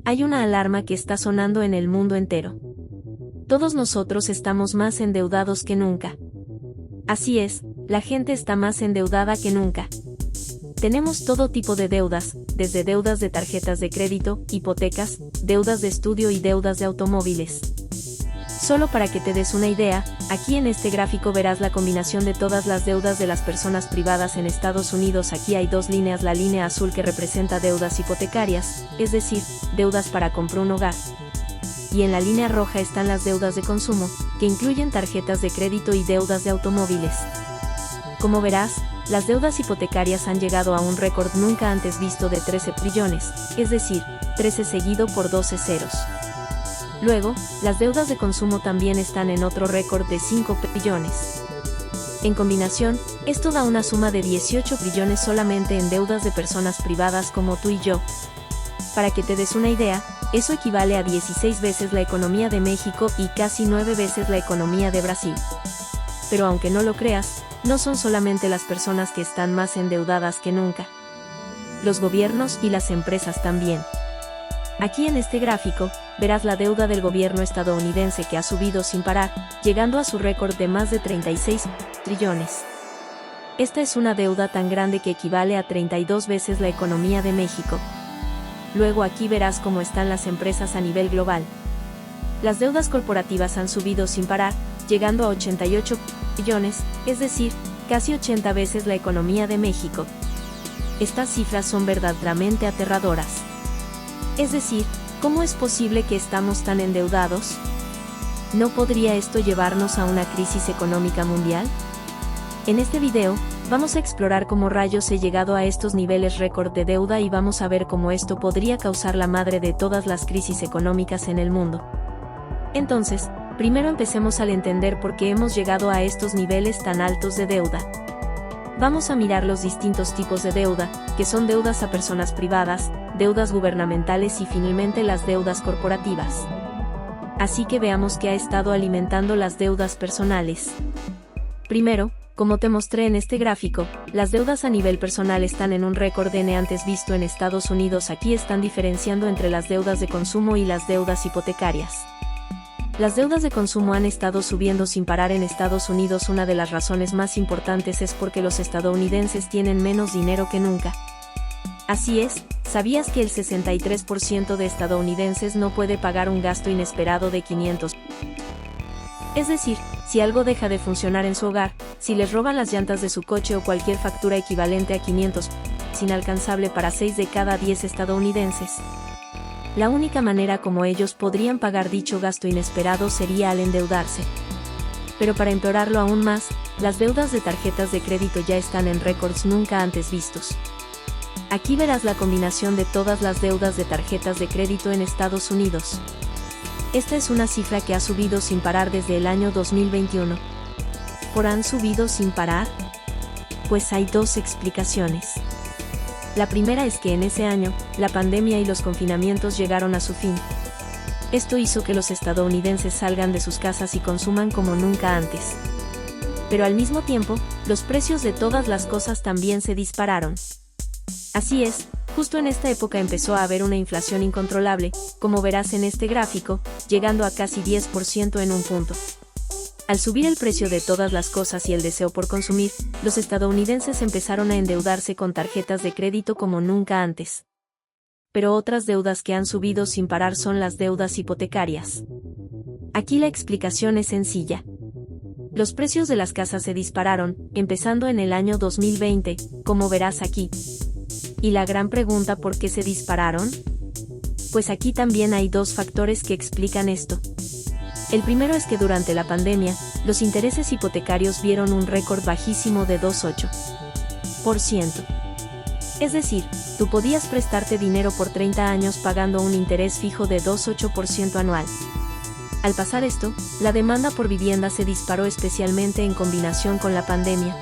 Hay una alarma que está sonando en el mundo entero. Todos nosotros estamos más endeudados que nunca. Así es, la gente está más endeudada que nunca. Tenemos todo tipo de deudas, desde deudas de tarjetas de crédito, hipotecas, deudas de estudio y deudas de automóviles. Solo para que te des una idea, aquí en este gráfico verás la combinación de todas las deudas de las personas privadas en Estados Unidos. Aquí hay dos líneas, la línea azul que representa deudas hipotecarias, es decir, deudas para comprar un hogar. Y en la línea roja están las deudas de consumo, que incluyen tarjetas de crédito y deudas de automóviles. Como verás, las deudas hipotecarias han llegado a un récord nunca antes visto de 13 trillones, es decir, 13 seguido por 12 ceros. Luego, las deudas de consumo también están en otro récord de 5 trillones. En combinación, esto da una suma de 18 trillones solamente en deudas de personas privadas como tú y yo. Para que te des una idea, eso equivale a 16 veces la economía de México y casi 9 veces la economía de Brasil. Pero aunque no lo creas, no son solamente las personas que están más endeudadas que nunca. Los gobiernos y las empresas también. Aquí en este gráfico, verás la deuda del gobierno estadounidense que ha subido sin parar, llegando a su récord de más de 36 trillones. Esta es una deuda tan grande que equivale a 32 veces la economía de México. Luego aquí verás cómo están las empresas a nivel global. Las deudas corporativas han subido sin parar, llegando a 88 trillones, es decir, casi 80 veces la economía de México. Estas cifras son verdaderamente aterradoras. Es decir, ¿cómo es posible que estamos tan endeudados? ¿No podría esto llevarnos a una crisis económica mundial? En este video, vamos a explorar cómo rayos he llegado a estos niveles récord de deuda y vamos a ver cómo esto podría causar la madre de todas las crisis económicas en el mundo. Entonces, primero empecemos al entender por qué hemos llegado a estos niveles tan altos de deuda. Vamos a mirar los distintos tipos de deuda, que son deudas a personas privadas, deudas gubernamentales y finalmente las deudas corporativas. Así que veamos qué ha estado alimentando las deudas personales. Primero, como te mostré en este gráfico, las deudas a nivel personal están en un récord N antes visto en Estados Unidos. Aquí están diferenciando entre las deudas de consumo y las deudas hipotecarias. Las deudas de consumo han estado subiendo sin parar en Estados Unidos. Una de las razones más importantes es porque los estadounidenses tienen menos dinero que nunca. Así es, ¿sabías que el 63% de estadounidenses no puede pagar un gasto inesperado de $500? Es decir, si algo deja de funcionar en su hogar, si les roban las llantas de su coche o cualquier factura equivalente a $500, es inalcanzable para 6 de cada 10 estadounidenses. La única manera como ellos podrían pagar dicho gasto inesperado sería al endeudarse. Pero para empeorarlo aún más, las deudas de tarjetas de crédito ya están en récords nunca antes vistos. Aquí verás la combinación de todas las deudas de tarjetas de crédito en Estados Unidos. Esta es una cifra que ha subido sin parar desde el año 2021. ¿Por han subido sin parar? Pues hay dos explicaciones. La primera es que en ese año, la pandemia y los confinamientos llegaron a su fin. Esto hizo que los estadounidenses salgan de sus casas y consuman como nunca antes. Pero al mismo tiempo, los precios de todas las cosas también se dispararon. Así es, justo en esta época empezó a haber una inflación incontrolable, como verás en este gráfico, llegando a casi 10% en un punto. Al subir el precio de todas las cosas y el deseo por consumir, los estadounidenses empezaron a endeudarse con tarjetas de crédito como nunca antes. Pero otras deudas que han subido sin parar son las deudas hipotecarias. Aquí la explicación es sencilla. Los precios de las casas se dispararon, empezando en el año 2020, como verás aquí. ¿Y la gran pregunta por qué se dispararon? Pues aquí también hay dos factores que explican esto. El primero es que durante la pandemia, los intereses hipotecarios vieron un récord bajísimo de 2,8%. Es decir, tú podías prestarte dinero por 30 años pagando un interés fijo de 2,8% anual. Al pasar esto, la demanda por vivienda se disparó especialmente en combinación con la pandemia.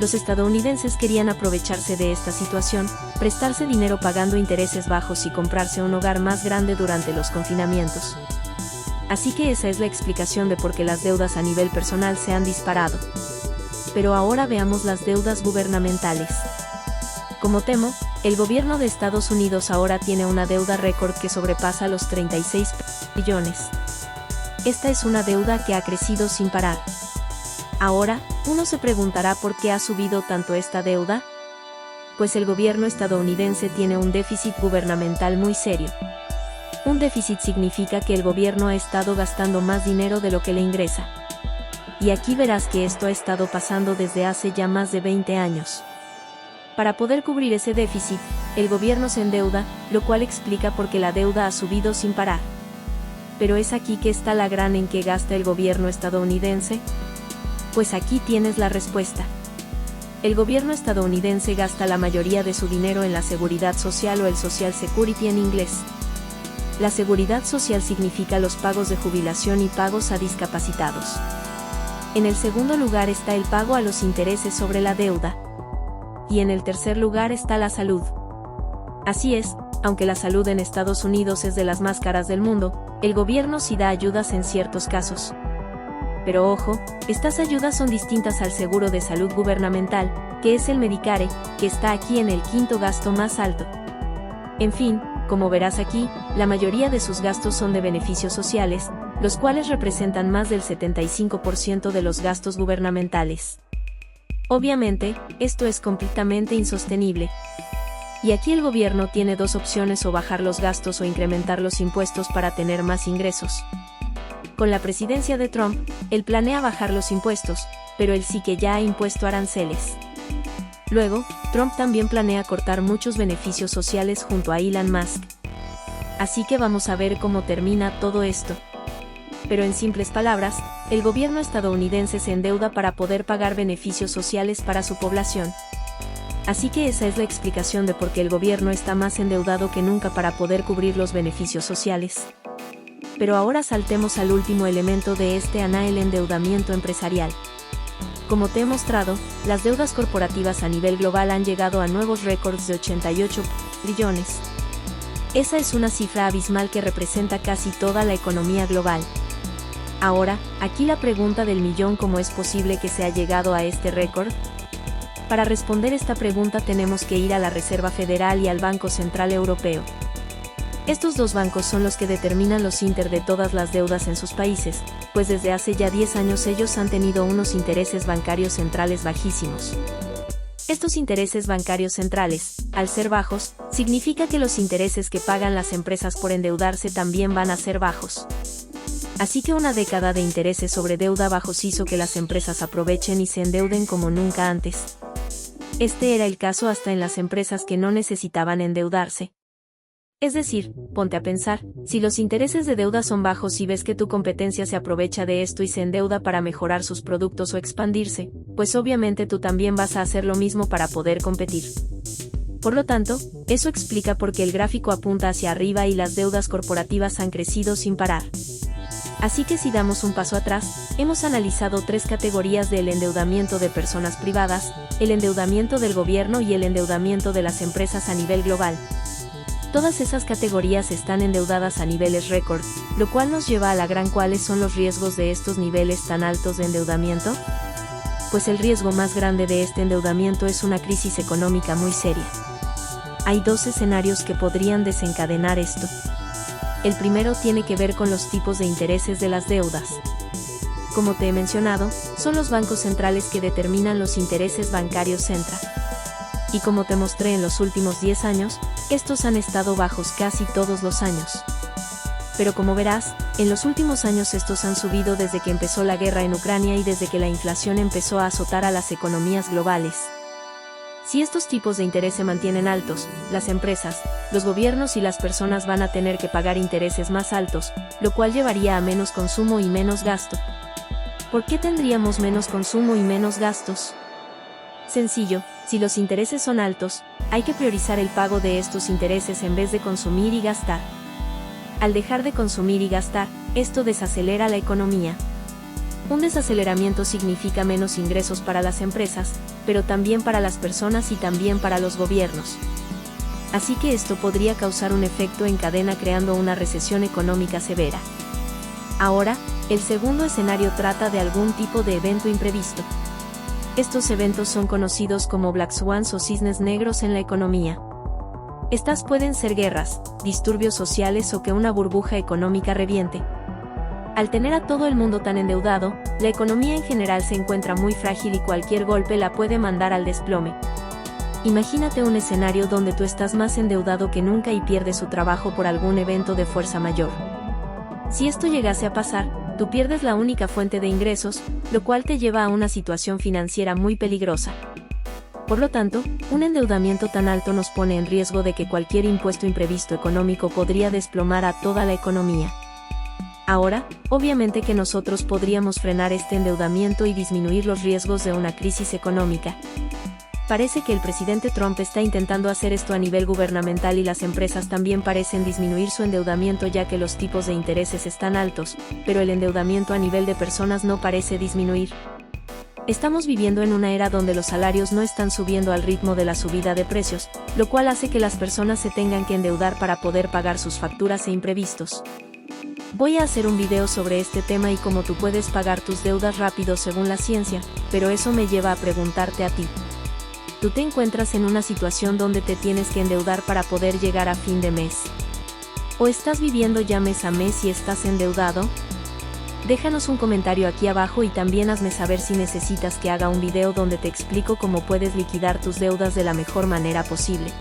Los estadounidenses querían aprovecharse de esta situación, prestarse dinero pagando intereses bajos y comprarse un hogar más grande durante los confinamientos. Así que esa es la explicación de por qué las deudas a nivel personal se han disparado. Pero ahora veamos las deudas gubernamentales. Como temo, el gobierno de Estados Unidos ahora tiene una deuda récord que sobrepasa los 36 billones. Esta es una deuda que ha crecido sin parar. Ahora, uno se preguntará por qué ha subido tanto esta deuda. Pues el gobierno estadounidense tiene un déficit gubernamental muy serio. Un déficit significa que el gobierno ha estado gastando más dinero de lo que le ingresa. Y aquí verás que esto ha estado pasando desde hace ya más de 20 años. Para poder cubrir ese déficit, el gobierno se endeuda, lo cual explica por qué la deuda ha subido sin parar. Pero es aquí que está la gran en que gasta el gobierno estadounidense. Pues aquí tienes la respuesta. El gobierno estadounidense gasta la mayoría de su dinero en la seguridad social o el Social Security en inglés. La seguridad social significa los pagos de jubilación y pagos a discapacitados. En el segundo lugar está el pago a los intereses sobre la deuda. Y en el tercer lugar está la salud. Así es, aunque la salud en Estados Unidos es de las más caras del mundo, el gobierno sí da ayudas en ciertos casos. Pero ojo, estas ayudas son distintas al seguro de salud gubernamental, que es el Medicare, que está aquí en el quinto gasto más alto. En fin, como verás aquí, la mayoría de sus gastos son de beneficios sociales, los cuales representan más del 75% de los gastos gubernamentales. Obviamente, esto es completamente insostenible. Y aquí el gobierno tiene dos opciones: o bajar los gastos o incrementar los impuestos para tener más ingresos. Con la presidencia de Trump, él planea bajar los impuestos, pero él sí que ya ha impuesto aranceles. Luego, Trump también planea cortar muchos beneficios sociales junto a Elon Musk. Así que vamos a ver cómo termina todo esto. Pero en simples palabras, el gobierno estadounidense se endeuda para poder pagar beneficios sociales para su población. Así que esa es la explicación de por qué el gobierno está más endeudado que nunca para poder cubrir los beneficios sociales. Pero ahora saltemos al último elemento de este el endeudamiento empresarial. Como te he mostrado, las deudas corporativas a nivel global han llegado a nuevos récords de 88 billones. Esa es una cifra abismal que representa casi toda la economía global. Ahora, aquí la pregunta del millón: ¿cómo es posible que se haya llegado a este récord? Para responder esta pregunta tenemos que ir a la Reserva Federal y al Banco Central Europeo. Estos dos bancos son los que determinan los inter de todas las deudas en sus países, pues desde hace ya 10 años ellos han tenido unos intereses bancarios centrales bajísimos. Estos intereses bancarios centrales, al ser bajos, significa que los intereses que pagan las empresas por endeudarse también van a ser bajos. Así que una década de intereses sobre deuda bajos hizo que las empresas aprovechen y se endeuden como nunca antes. Este era el caso hasta en las empresas que no necesitaban endeudarse. Es decir, ponte a pensar, si los intereses de deuda son bajos y ves que tu competencia se aprovecha de esto y se endeuda para mejorar sus productos o expandirse, pues obviamente tú también vas a hacer lo mismo para poder competir. Por lo tanto, eso explica por qué el gráfico apunta hacia arriba y las deudas corporativas han crecido sin parar. Así que si damos un paso atrás, hemos analizado tres categorías del endeudamiento de personas privadas, el endeudamiento del gobierno y el endeudamiento de las empresas a nivel global. Todas esas categorías están endeudadas a niveles récord, lo cual nos lleva a la gran: ¿cuáles son los riesgos de estos niveles tan altos de endeudamiento? Pues el riesgo más grande de este endeudamiento es una crisis económica muy seria. Hay dos escenarios que podrían desencadenar esto. El primero tiene que ver con los tipos de intereses de las deudas. Como te he mencionado, son los bancos centrales que determinan los intereses bancarios centra. Y como te mostré en los últimos 10 años, estos han estado bajos casi todos los años. Pero como verás, en los últimos años estos han subido desde que empezó la guerra en Ucrania y desde que la inflación empezó a azotar a las economías globales. Si estos tipos de interés se mantienen altos, las empresas, los gobiernos y las personas van a tener que pagar intereses más altos, lo cual llevaría a menos consumo y menos gasto. ¿Por qué tendríamos menos consumo y menos gastos? Sencillo, si los intereses son altos, hay que priorizar el pago de estos intereses en vez de consumir y gastar. Al dejar de consumir y gastar, esto desacelera la economía. Un desaceleramiento significa menos ingresos para las empresas, pero también para las personas y también para los gobiernos. Así que esto podría causar un efecto en cadena creando una recesión económica severa. Ahora, el segundo escenario trata de algún tipo de evento imprevisto. Estos eventos son conocidos como Black Swans o cisnes negros en la economía. Estas pueden ser guerras, disturbios sociales o que una burbuja económica reviente. Al tener a todo el mundo tan endeudado, la economía en general se encuentra muy frágil y cualquier golpe la puede mandar al desplome. Imagínate un escenario donde tú estás más endeudado que nunca y pierdes su trabajo por algún evento de fuerza mayor. Si esto llegase a pasar, tú pierdes la única fuente de ingresos, lo cual te lleva a una situación financiera muy peligrosa. Por lo tanto, un endeudamiento tan alto nos pone en riesgo de que cualquier impuesto imprevisto económico podría desplomar a toda la economía. Ahora, obviamente que nosotros podríamos frenar este endeudamiento y disminuir los riesgos de una crisis económica. Parece que el presidente Trump está intentando hacer esto a nivel gubernamental y las empresas también parecen disminuir su endeudamiento ya que los tipos de intereses están altos, pero el endeudamiento a nivel de personas no parece disminuir. Estamos viviendo en una era donde los salarios no están subiendo al ritmo de la subida de precios, lo cual hace que las personas se tengan que endeudar para poder pagar sus facturas e imprevistos. Voy a hacer un video sobre este tema y cómo tú puedes pagar tus deudas rápido según la ciencia, pero eso me lleva a preguntarte a ti. ¿Tú te encuentras en una situación donde te tienes que endeudar para poder llegar a fin de mes? ¿O estás viviendo ya mes a mes y estás endeudado? Déjanos un comentario aquí abajo y también hazme saber si necesitas que haga un video donde te explico cómo puedes liquidar tus deudas de la mejor manera posible.